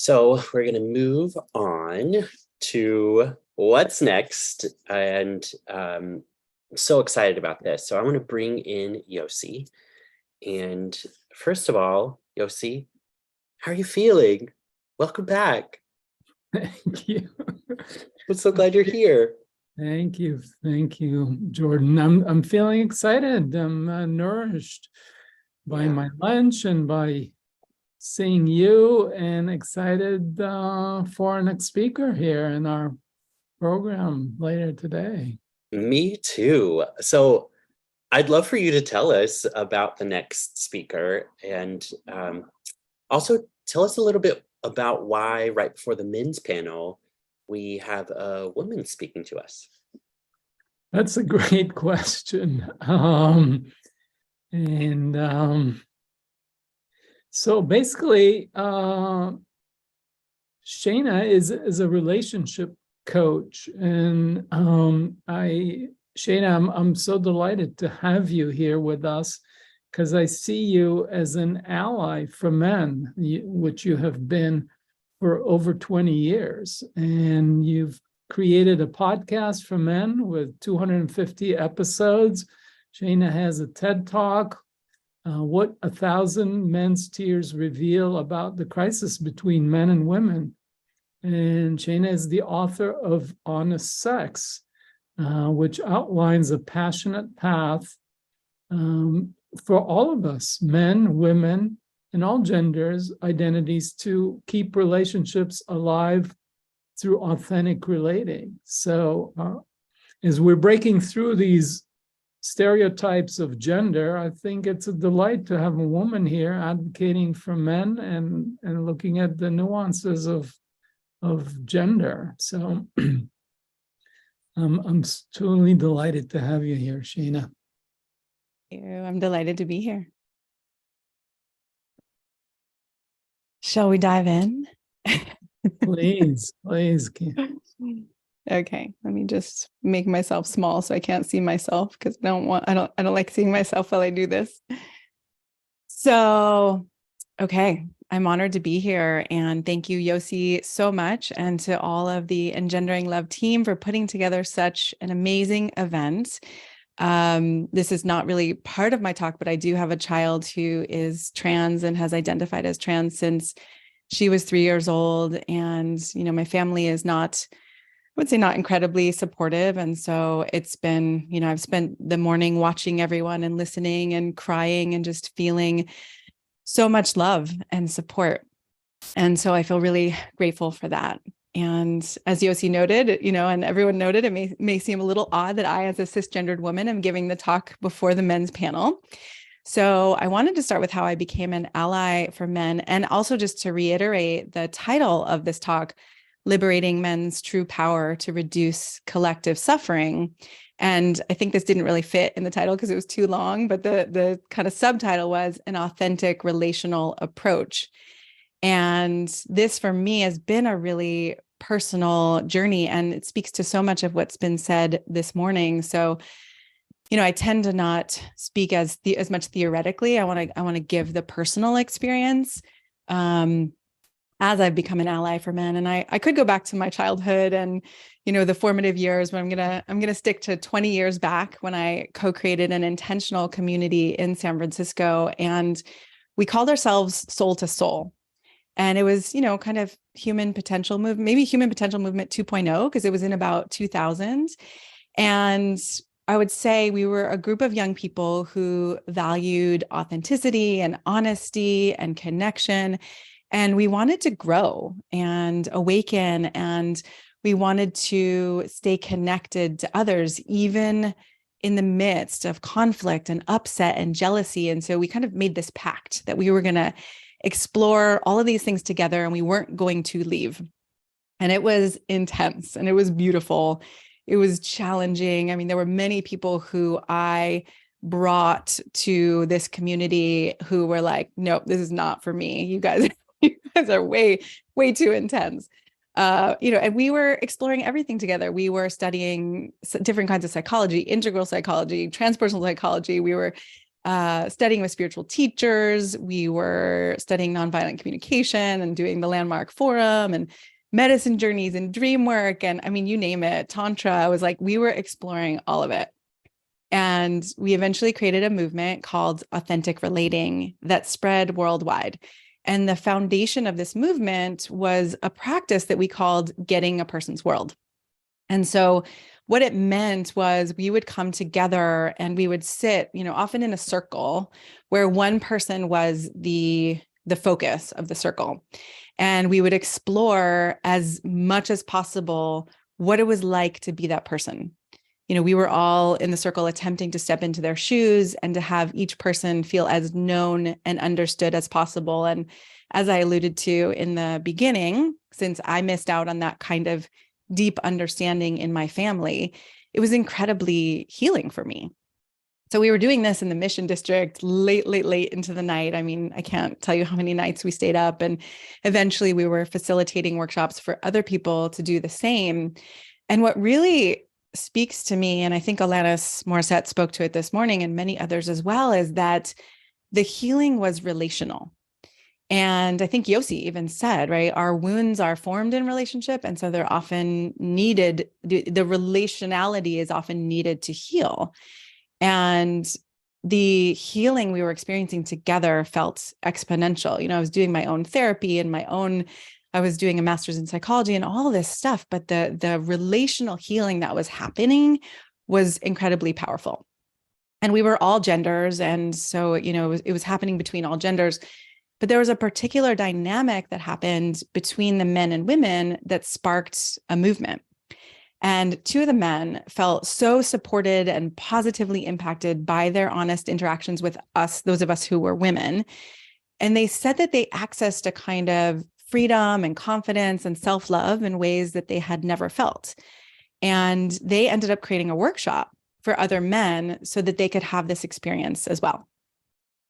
So we're going to move on to what's next. And I'm so excited about this. So I want to bring in Yossi. And first of all, Yossi, how are you feeling? Welcome back. Thank you. I'm so glad you're here. Thank you, Jordan. I'm feeling excited. I'm nourished by my lunch and by seeing you, and excited for our next speaker here in our program later today. Me too. So I'd love for you to tell us about the next speaker, and also tell us a little bit about why right before the men's panel, we have a woman speaking to us. That's a great question. So basically, Shana is a relationship coach, and Shana, I'm so delighted to have you here with us, because I see you as an ally for men, which you have been for over 20 years. And you've created a podcast for men with 250 episodes. Shana has a TED Talk, What 1,000 Men's Tears Reveal About the Crisis Between Men and Women. And Shana is the author of Honest Sex, which outlines a passionate path for all of us, men, women, and all genders, identities, to keep relationships alive through authentic relating. So as we're breaking through these stereotypes of gender, I think it's a delight to have a woman here advocating for men and looking at the nuances of gender. So I'm totally delighted to have you here, Shana. I'm delighted to be here. Shall we dive in? Please. Okay, let me just make myself small so I can't see myself, because I don't like seeing myself while I do this. So, okay, I'm honored to be here, and thank you, Yossi, so much, and to all of the Engendering Love team for putting together such an amazing event. This is not really part of my talk, but I do have a child who is trans and has identified as trans since she was 3 years old. And, my family is not, I would say, not incredibly supportive. And so it's been, I've spent the morning watching everyone and listening and crying and just feeling so much love and support. And so I feel really grateful for that. And as Yossi noted, and everyone noted, it may seem a little odd that I, as a cisgendered woman, am giving the talk before the men's panel. So I wanted to start with how I became an ally for men, and also just to reiterate the title of this talk, Liberating Men's True Power to Reduce Collective Suffering. And I think this didn't really fit in the title because it was too long, but the kind of subtitle was An Authentic Relational Approach. And this, for me, has been a really personal journey, and it speaks to so much of what's been said this morning. So, I tend to not speak as much theoretically. I want to give the personal experience as I've become an ally for men. And I could go back to my childhood and, the formative years, but I'm gonna stick to 20 years back when I co-created an intentional community in San Francisco, and we called ourselves Soul to Soul. And it was, kind of human potential movement, maybe human potential movement 2.0, because it was in about 2000. And I would say we were a group of young people who valued authenticity and honesty and connection. And we wanted to grow and awaken, and we wanted to stay connected to others, even in the midst of conflict and upset and jealousy. And so we kind of made this pact that we were going to explore all of these things together, and we weren't going to leave. And it was intense, and it was beautiful. It was challenging. I mean, there were many people who I brought to this community who were like, nope, this is not for me. You guys are way, way too intense. And we were exploring everything together. We were studying different kinds of psychology, integral psychology, transpersonal psychology. We were studying with spiritual teachers. We were studying nonviolent communication and doing the Landmark Forum and medicine journeys and dream work. And I mean, you name it, Tantra. I was like, we were exploring all of it. And we eventually created a movement called Authentic Relating that spread worldwide. And the foundation of this movement was a practice that we called getting a person's world. And so what it meant was we would come together and we would sit, often in a circle where one person was the focus of the circle. And we would explore as much as possible what it was like to be that person. We were all in the circle attempting to step into their shoes and to have each person feel as known and understood as possible. And as I alluded to in the beginning, since I missed out on that kind of deep understanding in my family, it was incredibly healing for me. So we were doing this in the Mission District late into the night. I mean, I can't tell you how many nights we stayed up. And eventually we were facilitating workshops for other people to do the same. And what really speaks to me, and I think Alanis Morissette spoke to it this morning and many others as well, is that the healing was relational. And I think Yossi even said, right, our wounds are formed in relationship. And so they're often needed, the relationality is often needed to heal. And the healing we were experiencing together felt exponential. I was doing my own therapy and I was doing a master's in psychology and all this stuff, but the relational healing that was happening was incredibly powerful. And we were all genders. And so, it was happening between all genders. But there was a particular dynamic that happened between the men and women that sparked a movement. And two of the men felt so supported and positively impacted by their honest interactions with us, those of us who were women. And they said that they accessed a kind of freedom and confidence and self-love in ways that they had never felt. And they ended up creating a workshop for other men so that they could have this experience as well.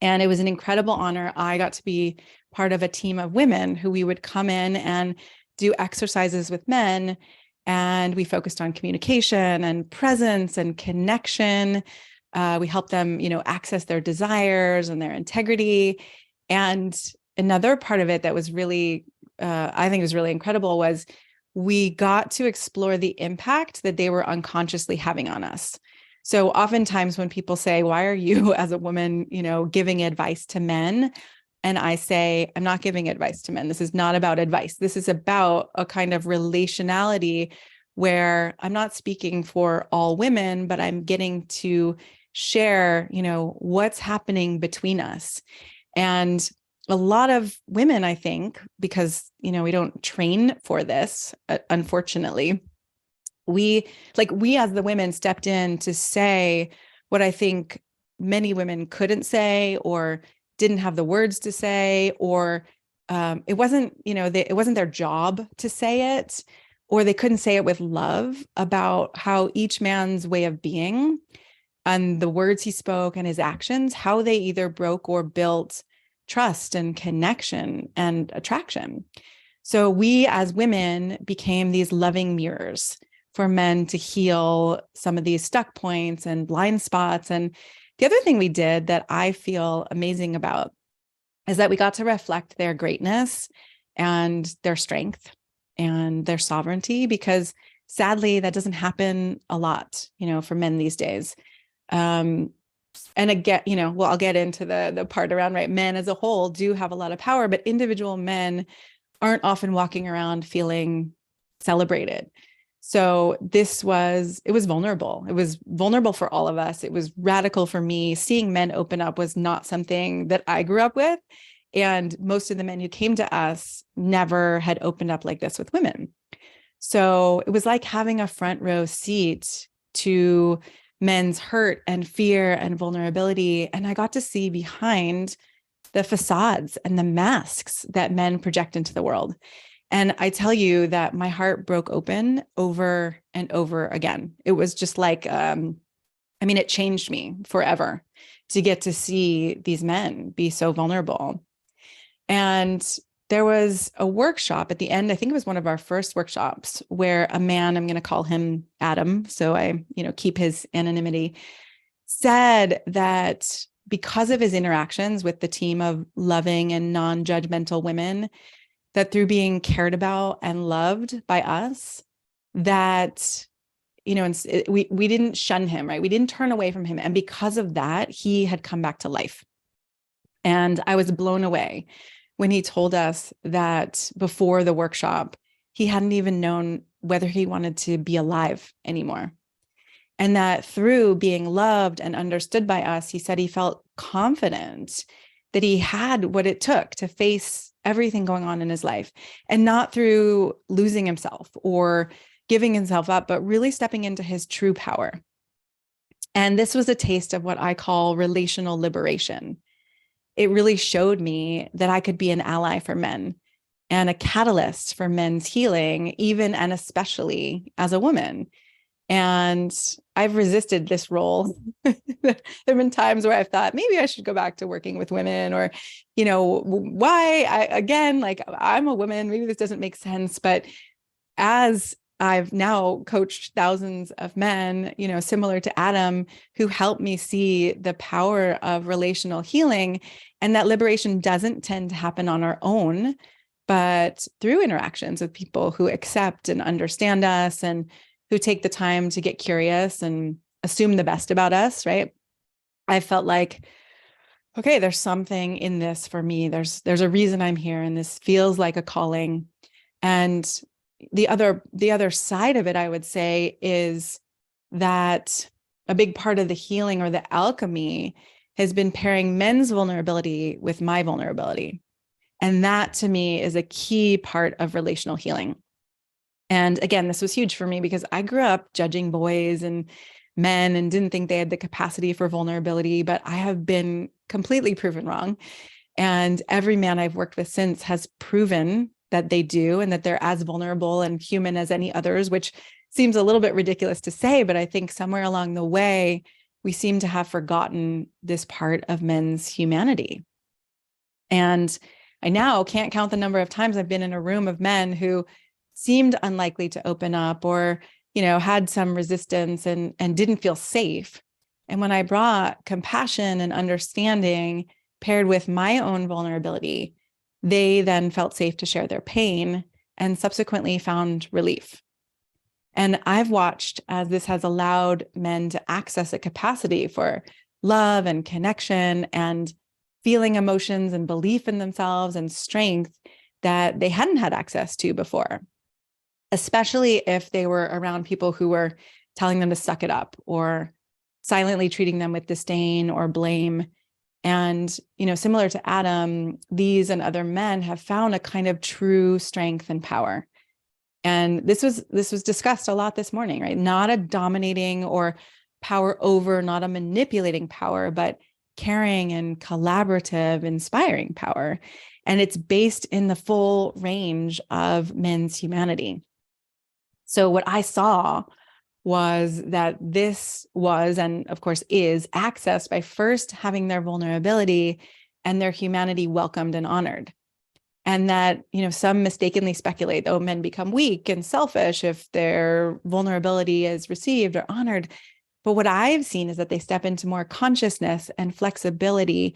And it was an incredible honor. I got to be part of a team of women who we would come in and do exercises with men. And we focused on communication and presence and connection. We helped them, access their desires and their integrity. And another part of it that was really, I think was really incredible was we got to explore the impact that they were unconsciously having on us. So oftentimes when people say, why are you as a woman, giving advice to men? And I say, I'm not giving advice to men. This is not about advice. This is about a kind of relationality where I'm not speaking for all women, but I'm getting to share, what's happening between us. And a lot of women, I think, because, we don't train for this, unfortunately, we as the women stepped in to say what I think many women couldn't say or didn't have the words to say, or it wasn't, it wasn't their job to say it, or they couldn't say it with love about how each man's way of being and the words he spoke and his actions, how they either broke or built trust and connection and attraction. So we as women became these loving mirrors for men to heal some of these stuck points and blind spots. And the other thing we did that I feel amazing about is that we got to reflect their greatness and their strength and their sovereignty, because sadly, that doesn't happen a lot, for men these days. And again, I'll get into the part around, right? Men as a whole do have a lot of power, but individual men aren't often walking around feeling celebrated. So it was vulnerable. It was vulnerable for all of us. It was radical for me. Seeing men open up was not something that I grew up with. And most of the men who came to us never had opened up like this with women. So it was like having a front row seat to men's hurt and fear and vulnerability. And I got to see behind the facades and the masks that men project into the world. And I tell you that my heart broke open over and over again. It was just like, it changed me forever to get to see these men be so vulnerable. And there was a workshop at the end, I think it was one of our first workshops, where a man, I'm going to call him Adam, so I, keep his anonymity, said that because of his interactions with the team of loving and non-judgmental women, that through being cared about and loved by us, that, you know, we didn't shun him, right? We didn't turn away from him. And because of that, he had come back to life. And I was blown away when he told us that before the workshop, he hadn't even known whether he wanted to be alive anymore. And that through being loved and understood by us, he said he felt confident that he had what it took to face everything going on in his life, and not through losing himself or giving himself up, but really stepping into his true power. And this was a taste of what I call relational liberation. It really showed me that I could be an ally for men and a catalyst for men's healing, even and especially as a woman. And I've resisted this role. There have been times where I've thought maybe I should go back to working with women, or, you know, I'm a woman, maybe this doesn't make sense. But as I've now coached thousands of men, you know, similar to Adam, who helped me see the power of relational healing, and that liberation doesn't tend to happen on our own, but through interactions with people who accept and understand us and who take the time to get curious and assume the best about us, right? I felt like, okay, there's something in this for me. There's a reason I'm here, and this feels like a calling. And the other side of it, I would say, is that a big part of the healing or the alchemy has been pairing men's vulnerability with my vulnerability. And that to me is a key part of relational healing. And again, this was huge for me because I grew up judging boys and men and didn't think they had the capacity for vulnerability, but I have been completely proven wrong. And every man I've worked with since has proven that they do, and that they're as vulnerable and human as any others, which seems a little bit ridiculous to say, but I think somewhere along the way, we seem to have forgotten this part of men's humanity. And I now can't count the number of times I've been in a room of men who seemed unlikely to open up, or, you know, had some resistance and didn't feel safe. And when I brought compassion and understanding paired with my own vulnerability, they then felt safe to share their pain and subsequently found relief. And I've watched as this has allowed men to access a capacity for love and connection and feeling emotions and belief in themselves and strength that they hadn't had access to before, especially if they were around people who were telling them to suck it up or silently treating them with disdain or blame. And, you know, similar to Adam, these and other men have found a kind of true strength and power. And this was discussed a lot this morning, right? Not a dominating or power over, not a manipulating power, but caring and collaborative, inspiring power. And it's based in the full range of men's humanity. So what I saw was that this was, and of course is, accessed by first having their vulnerability and their humanity welcomed and honored. And that, you know, some mistakenly speculate, oh, men become weak and selfish if their vulnerability is received or honored. But what I've seen is that they step into more consciousness and flexibility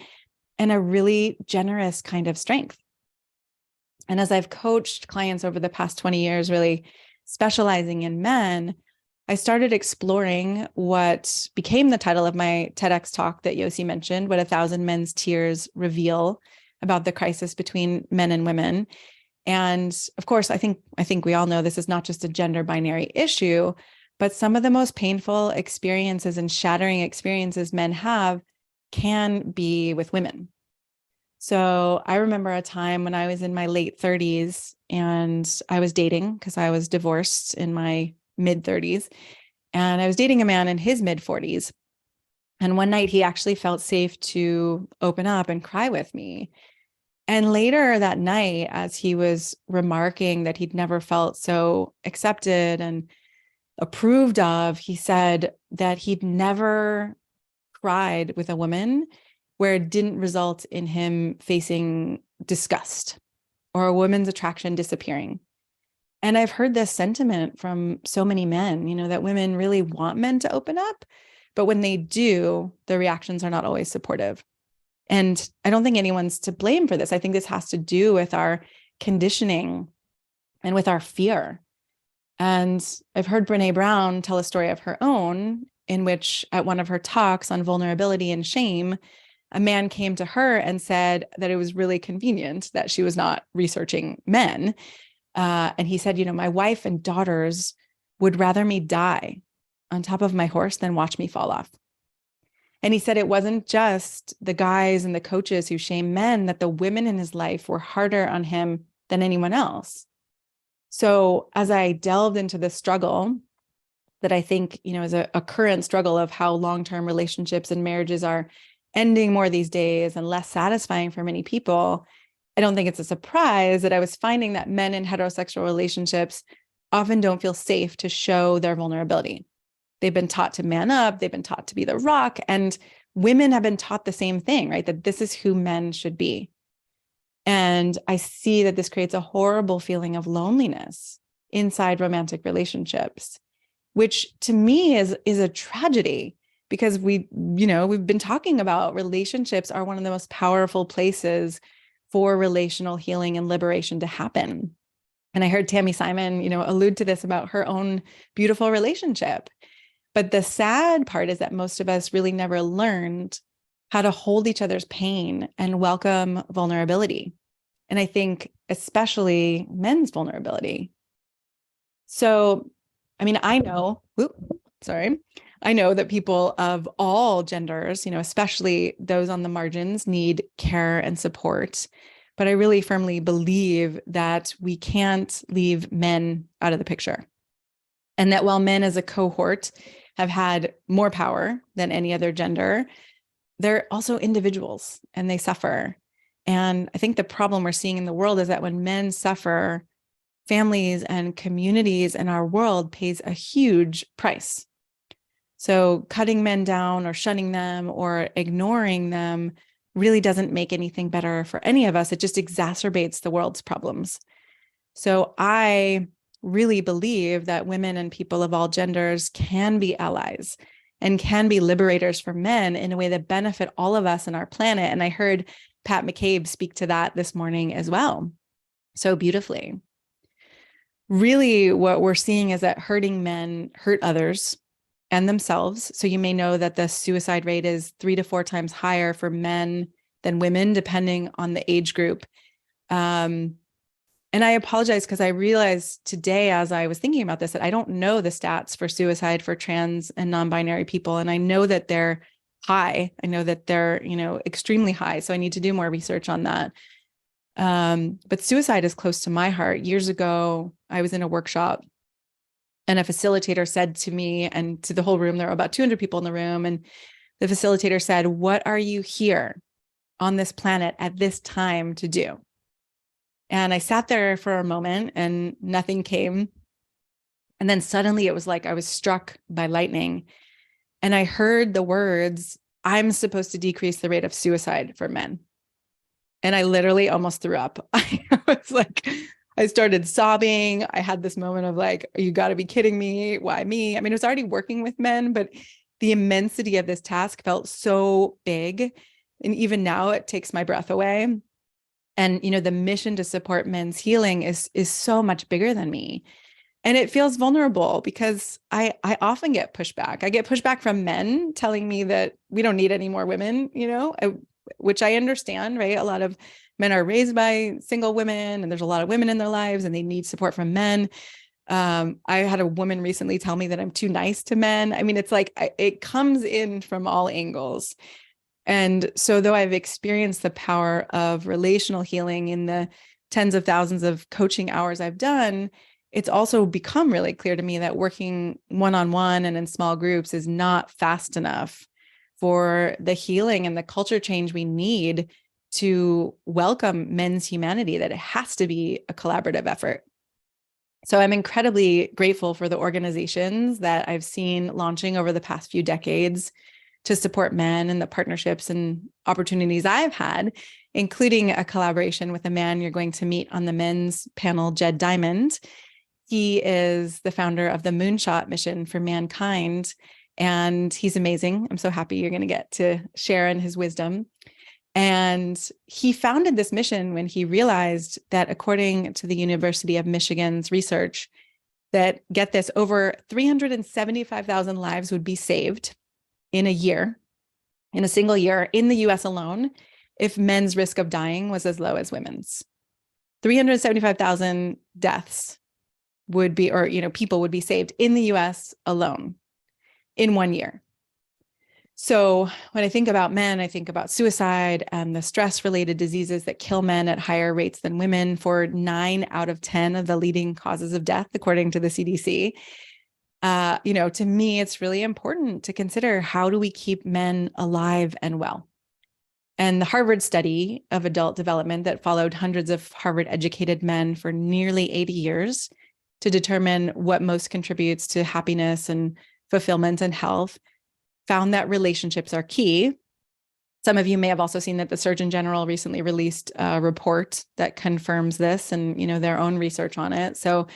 and a really generous kind of strength. And as I've coached clients over the past 20 years, really specializing in men, I started exploring what became the title of my TEDx talk that Yossi mentioned, What 1,000 Men's Tears Reveal about the crisis between men and women. And of course, I think we all know this is not just a gender binary issue, but some of the most painful experiences and shattering experiences men have can be with women. So I remember a time when I was in my late 30s and I was dating because I was divorced in my mid 30s. And I was dating a man in his mid 40s. And one night he actually felt safe to open up and cry with me. And later that night, as he was remarking that he'd never felt so accepted and approved of, he said that he'd never cried with a woman where it didn't result in him facing disgust or a woman's attraction disappearing. And I've heard this sentiment from so many men, you know, that women really want men to open up, But when they do, the reactions are not always supportive. And I don't think anyone's to blame for this. I think this has to do with our conditioning and with our fear. And I've heard Brene Brown tell a story of her own, in which at one of her talks on vulnerability and shame, a man came to her and said that it was really convenient that she was not researching men. And he said, my wife and daughters would rather me die on top of my horse than watch me fall off. And he said it wasn't just the guys and the coaches who shame men, that the women in his life were harder on him than anyone else. So as I delved into this struggle that I think, is a current struggle of how long-term relationships and marriages are ending more these days and less satisfying for many people, I don't think it's a surprise that I was finding that men in heterosexual relationships often don't feel safe to show their vulnerability. They've been taught to man up, they've been taught to be the rock, and women have been taught the same thing, right? That this is who men should be. And I see that this creates a horrible feeling of loneliness inside romantic relationships, which to me is a tragedy, because we've been talking about relationships are one of the most powerful places for relational healing and liberation to happen. And I heard Tammy Simon, allude to this about her own beautiful relationship. But the sad part is that most of us really never learned how to hold each other's pain and welcome vulnerability. And I think especially men's vulnerability. So, I know that people of all genders, especially those on the margins, need care and support. But I really firmly believe that we can't leave men out of the picture. And that while men as a cohort have had more power than any other gender, they're also individuals and they suffer. And I think the problem we're seeing in the world is that when men suffer, families and communities in our world pays a huge price. So cutting men down or shunning them or ignoring them really doesn't make anything better for any of us. It just exacerbates the world's problems. So I really believe that women and people of all genders can be allies and can be liberators for men in a way that benefit all of us and our planet. And I heard Pat McCabe speak to that this morning as well, so beautifully. Really, what we're seeing is that hurting men hurt others and themselves. So you may know that the suicide rate is 3 to 4 times higher for men than women, depending on the age group. And I apologize because I realized today, as I was thinking about this, that I don't know the stats for suicide for trans and non-binary people. And I know that they're high. I know that they're, extremely high. So I need to do more research on that. But suicide is close to my heart. Years ago, I was in a workshop and a facilitator said to me and to the whole room, there were about 200 people in the room. And the facilitator said, "What are you here on this planet at this time to do?" And I sat there for a moment and nothing came. And then suddenly it was like I was struck by lightning. And I heard the words, "I'm supposed to decrease the rate of suicide for men." And I literally almost threw up. I was like, I started sobbing. I had this moment of like, you got to be kidding me. Why me? It was already working with men, but the immensity of this task felt so big. And even now it takes my breath away. And, the mission to support men's healing is so much bigger than me. And it feels vulnerable because I often get pushback. I get pushback from men telling me that we don't need any more women, which I understand, right? A lot of men are raised by single women and there's a lot of women in their lives and they need support from men. I had a woman recently tell me that I'm too nice to men. It's like it comes in from all angles. And so though I've experienced the power of relational healing in the tens of thousands of coaching hours I've done, it's also become really clear to me that working one-on-one and in small groups is not fast enough for the healing and the culture change we need to welcome men's humanity, that it has to be a collaborative effort. So I'm incredibly grateful for the organizations that I've seen launching over the past few decades to support men and the partnerships and opportunities I've had, including a collaboration with a man you're going to meet on the men's panel, Jed Diamond. He is the founder of the Moonshot Mission for Mankind. and he's amazing. I'm so happy you're going to get to share in his wisdom. And he founded this mission when he realized that, according to the University of Michigan's research, that, get this, over 375,000 lives would be saved in a year, in a single year, in the US alone, if men's risk of dying was as low as women's. 375,000 deaths would be, or, people would be saved in the US alone in 1 year. So when I think about men, I think about suicide and the stress-related diseases that kill men at higher rates than women, for 9 out of 10 of the leading causes of death, according to the CDC. To me, it's really important to consider, how do we keep men alive and well? And the Harvard study of adult development that followed hundreds of Harvard-educated men for nearly 80 years to determine what most contributes to happiness and fulfillment and health found that relationships are key. Some of you may have also seen that the Surgeon General recently released a report that confirms this, and their own research on it. So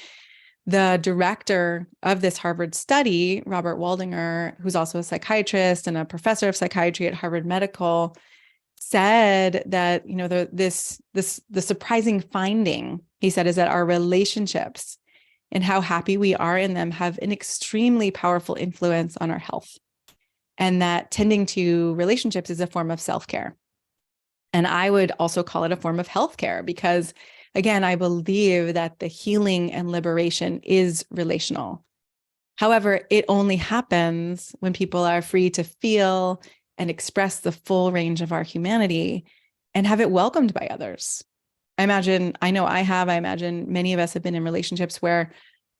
the director of this Harvard study, Robert Waldinger, who's also a psychiatrist and a professor of psychiatry at Harvard Medical, said that the surprising finding, he said, is that our relationships and how happy we are in them have an extremely powerful influence on our health. And that tending to relationships is a form of self-care. And I would also call it a form of healthcare, because, again, I believe that the healing and liberation is relational. However, it only happens when people are free to feel and express the full range of our humanity and have it welcomed by others. I imagine many of us have been in relationships where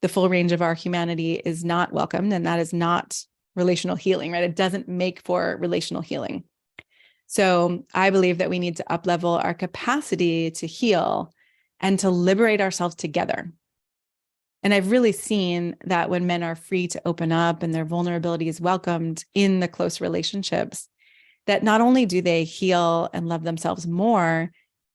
the full range of our humanity is not welcomed, and that is not relational healing, right? It doesn't make for relational healing. So I believe that we need to uplevel our capacity to heal and to liberate ourselves together. And I've really seen that when men are free to open up and their vulnerability is welcomed in the close relationships, that not only do they heal and love themselves more,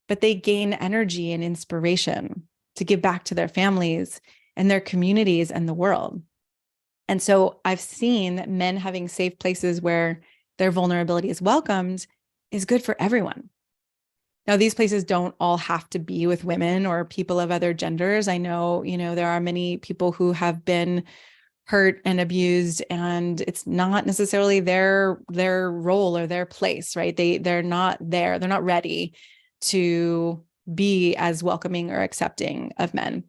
but they gain energy and inspiration to give back to their families and their communities and the world. And so I've seen that men having safe places where their vulnerability is welcomed is good for everyone. Now, these places don't all have to be with women or people of other genders. I know, there are many people who have been hurt and abused, and it's not necessarily their role or their place, right? They're not there. They're not ready to be as welcoming or accepting of men.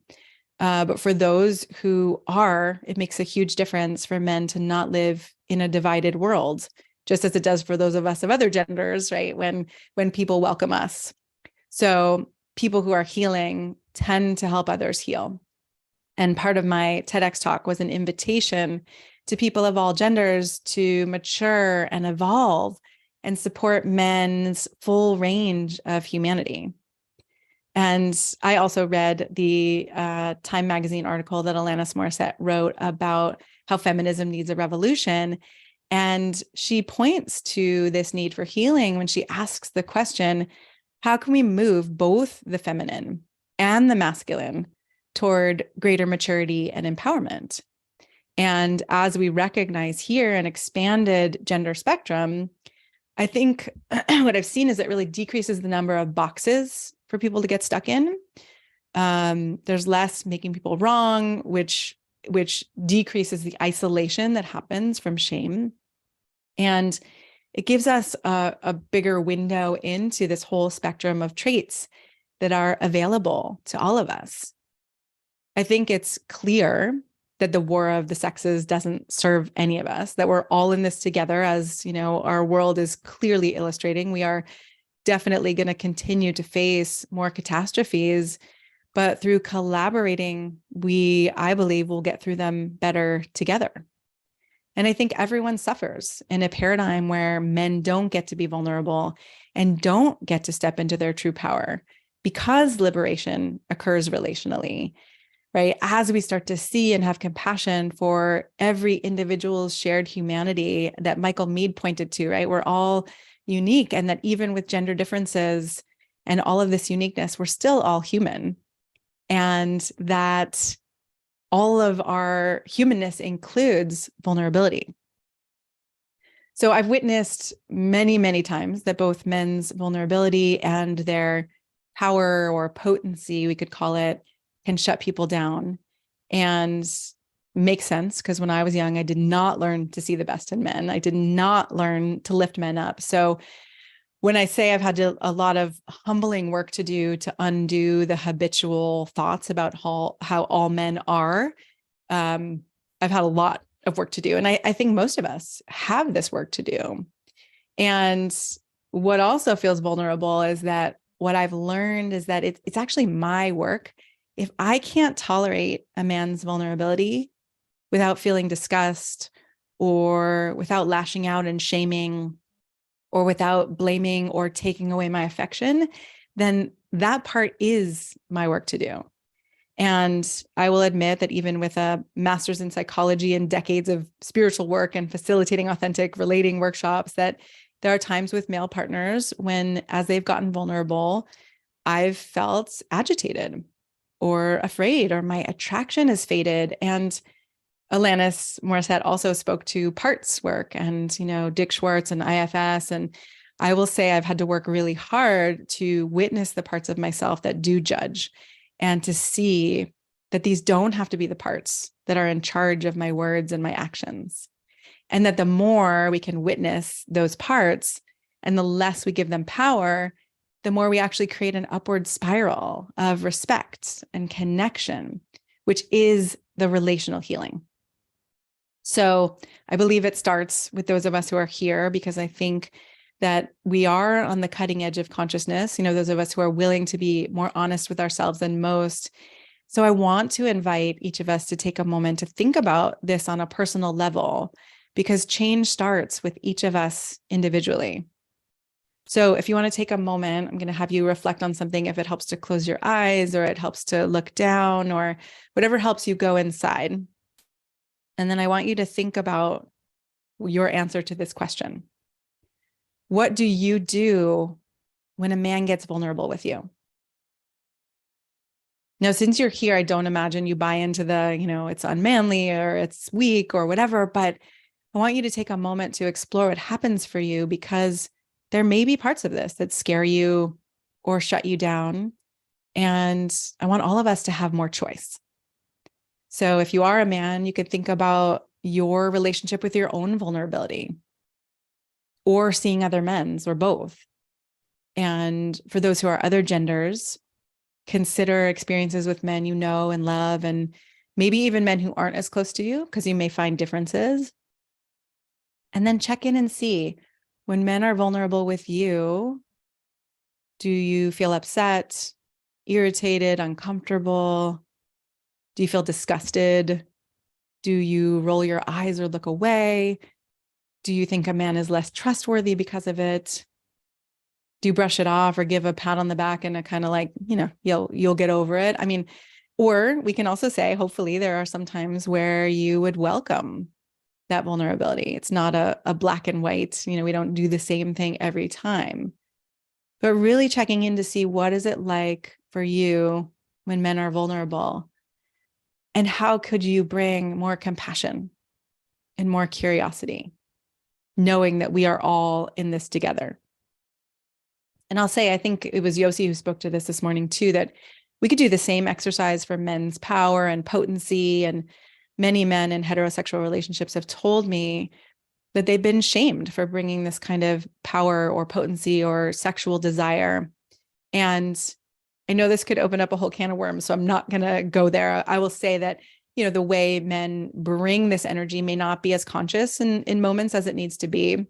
But for those who are, it makes a huge difference for men to not live in a divided world, just as it does for those of us of other genders, right? When people welcome us. So people who are healing tend to help others heal. And part of my TEDx talk was an invitation to people of all genders to mature and evolve and support men's full range of humanity. And I also read the Time magazine article that Alanis Morissette wrote about how feminism needs a revolution. And she points to this need for healing when she asks the question, how can we move both the feminine and the masculine toward greater maturity and empowerment? And as we recognize here an expanded gender spectrum, I think what I've seen is it really decreases the number of boxes for people to get stuck in. There's less making people wrong, which decreases the isolation that happens from shame. And it gives us a bigger window into this whole spectrum of traits that are available to all of us. I think it's clear that the war of the sexes doesn't serve any of us, that we're all in this together, as our world is clearly illustrating. We are definitely going to continue to face more catastrophes, but through collaborating, I believe, will get through them better together. And I think everyone suffers in a paradigm where men don't get to be vulnerable and don't get to step into their true power, because liberation occurs relationally, right? As we start to see and have compassion for every individual's shared humanity that Michael Meade pointed to, right? We're all unique, and that even with gender differences and all of this uniqueness, we're still all human, and that all of our humanness includes vulnerability. So I've witnessed many, many times that both men's vulnerability and their power or potency, we could call it, can shut people down. And makes sense, because when I was young, I did not learn to see the best in men. I did not learn to lift men up. So when I say I've had a lot of humbling work to do to undo the habitual thoughts about how all men are, I've had a lot of work to do. And I think most of us have this work to do. And what also feels vulnerable is that what I've learned is that it's actually my work. If I can't tolerate a man's vulnerability without feeling disgust or without lashing out and shaming or without blaming or taking away my affection, then that part is my work to do. And I will admit that even with a master's in psychology and decades of spiritual work and facilitating authentic relating workshops, that there are times with male partners when, as they've gotten vulnerable, I've felt agitated or afraid, or my attraction has faded. And Alanis Morissette also spoke to parts work and, Dick Schwartz and IFS. And I will say I've had to work really hard to witness the parts of myself that do judge, and to see that these don't have to be the parts that are in charge of my words and my actions. And that the more we can witness those parts and the less we give them power, the more we actually create an upward spiral of respect and connection, which is the relational healing. So I believe it starts with those of us who are here, because I think that we are on the cutting edge of consciousness, those of us who are willing to be more honest with ourselves than most. So I want to invite each of us to take a moment to think about this on a personal level, because change starts with each of us individually. So if you want to take a moment, I'm going to have you reflect on something, if it helps to close your eyes or it helps to look down or whatever helps you go inside. And then I want you to think about your answer to this question. What do you do when a man gets vulnerable with you? Now, since you're here, I don't imagine you buy into the, it's unmanly or it's weak or whatever, but I want you to take a moment to explore what happens for you, because there may be parts of this that scare you or shut you down. And I want all of us to have more choice. So if you are a man, you could think about your relationship with your own vulnerability, or seeing other men's, or both. And for those who are other genders, consider experiences with men you know and love, and maybe even men who aren't as close to you, because you may find differences. And then check in and see, when men are vulnerable with you, do you feel upset, irritated, uncomfortable? Do you feel disgusted? Do you roll your eyes or look away? Do you think a man is less trustworthy because of it? Do you brush it off or give a pat on the back and a kind of like, you'll get over it? I mean, or we can also say, hopefully there are some times where you would welcome that vulnerability. It's not a black and white, we don't do the same thing every time, but really checking in to see, what is it like for you when men are vulnerable? And how could you bring more compassion and more curiosity, knowing that we are all in this together? And I'll say, I think it was Yossi who spoke to this morning too, that we could do the same exercise for men's power and potency. And many men in heterosexual relationships have told me that they've been shamed for bringing this kind of power or potency or sexual desire. And I know this could open up a whole can of worms, so I'm not going to go there. I will say that, the way men bring this energy may not be as conscious in moments as it needs to be.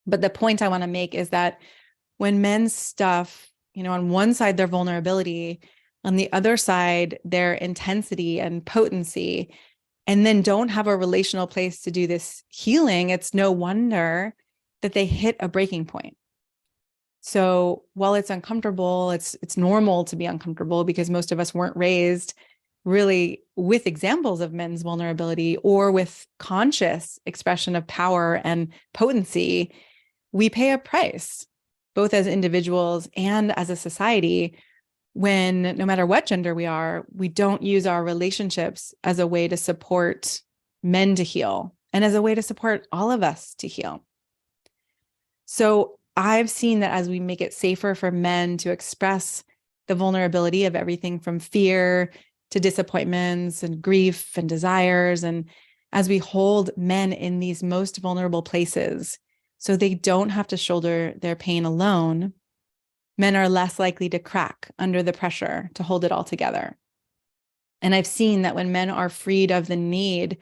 But the point I want to make is that when men stuff, on one side, their vulnerability, on the other side, their intensity and potency, and then don't have a relational place to do this healing, it's no wonder that they hit a breaking point. So while it's uncomfortable, it's normal to be uncomfortable, because most of us weren't raised really with examples of men's vulnerability or with conscious expression of power and potency. We pay a price, both as individuals and as a society, when no matter what gender we are, we don't use our relationships as a way to support men to heal and as a way to support all of us to heal. So I've seen that as we make it safer for men to express the vulnerability of everything from fear to disappointments and grief and desires, and as we hold men in these most vulnerable places so they don't have to shoulder their pain alone, men are less likely to crack under the pressure to hold it all together. And I've seen that when men are freed of the need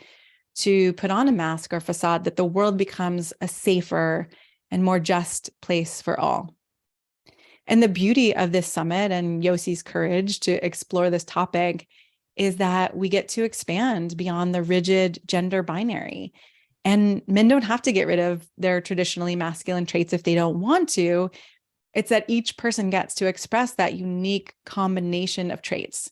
to put on a mask or facade, that the world becomes a safer and more just place for all. And the beauty of this summit and Yossi's courage to explore this topic is that we get to expand beyond the rigid gender binary. And men don't have to get rid of their traditionally masculine traits if they don't want to. It's that each person gets to express that unique combination of traits.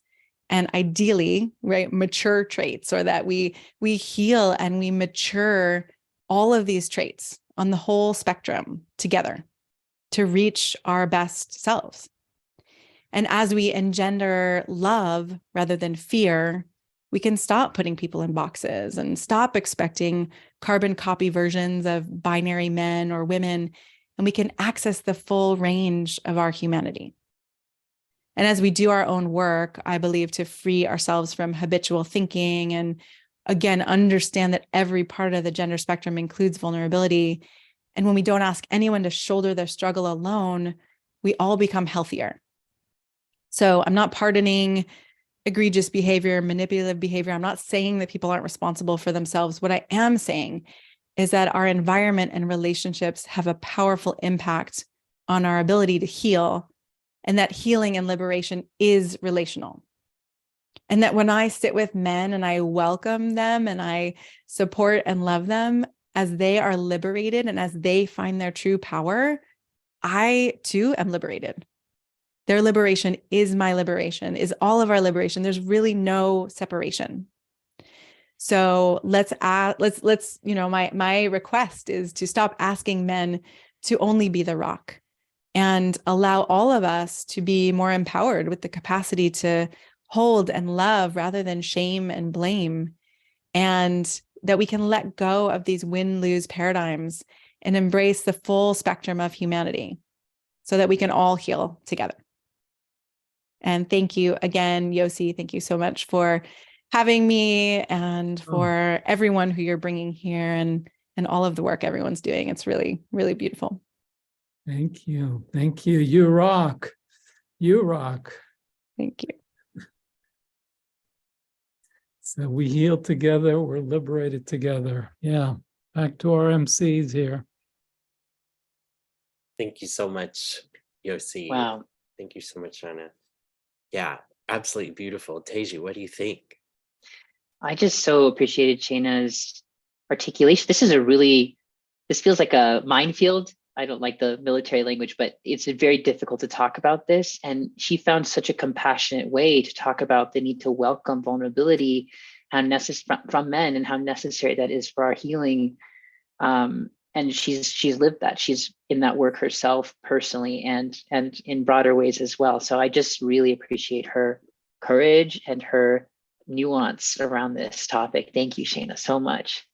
And ideally, right, mature traits, or that we heal and we mature all of these traits on the whole spectrum together to reach our best selves. And as we engender love rather than fear, we can stop putting people in boxes and stop expecting carbon copy versions of binary men or women, and we can access the full range of our humanity. And as we do our own work, I believe, to free ourselves from habitual thinking and, again, understand that every part of the gender spectrum includes vulnerability. And when we don't ask anyone to shoulder their struggle alone, we all become healthier. So I'm not pardoning egregious behavior, manipulative behavior. I'm not saying that people aren't responsible for themselves. What I am saying is that our environment and relationships have a powerful impact on our ability to heal, and that healing and liberation is relational. And that when I sit with men and I welcome them and I support and love them as they are liberated and as they find their true power, I too am liberated. Their liberation is my liberation, is all of our liberation. There's really no separation. So let's, my request is to stop asking men to only be the rock and allow all of us to be more empowered with the capacity to hold and love rather than shame and blame. And that we can let go of these win-lose paradigms and embrace the full spectrum of humanity so that we can all heal together. And thank you again, Yossi. Thank you so much for having me and for everyone who you're bringing here and all of the work everyone's doing. It's really, really beautiful. Thank you. Thank you. You rock. You rock. Thank you. So we heal together. We're liberated together. Yeah. Back to our MCs here. Thank you so much, Yossi. Wow. Thank you so much, Shana. Yeah, absolutely beautiful. Teju, what do you think? I just so appreciated Shana's articulation. This feels like a minefield. I don't like the military language, but it's very difficult to talk about this. And she found such a compassionate way to talk about the need to welcome vulnerability, from men, and how necessary that is for our healing. And she's lived that. She's in that work herself personally and in broader ways as well. So I just really appreciate her courage and her nuance around this topic. Thank you, Shana, so much.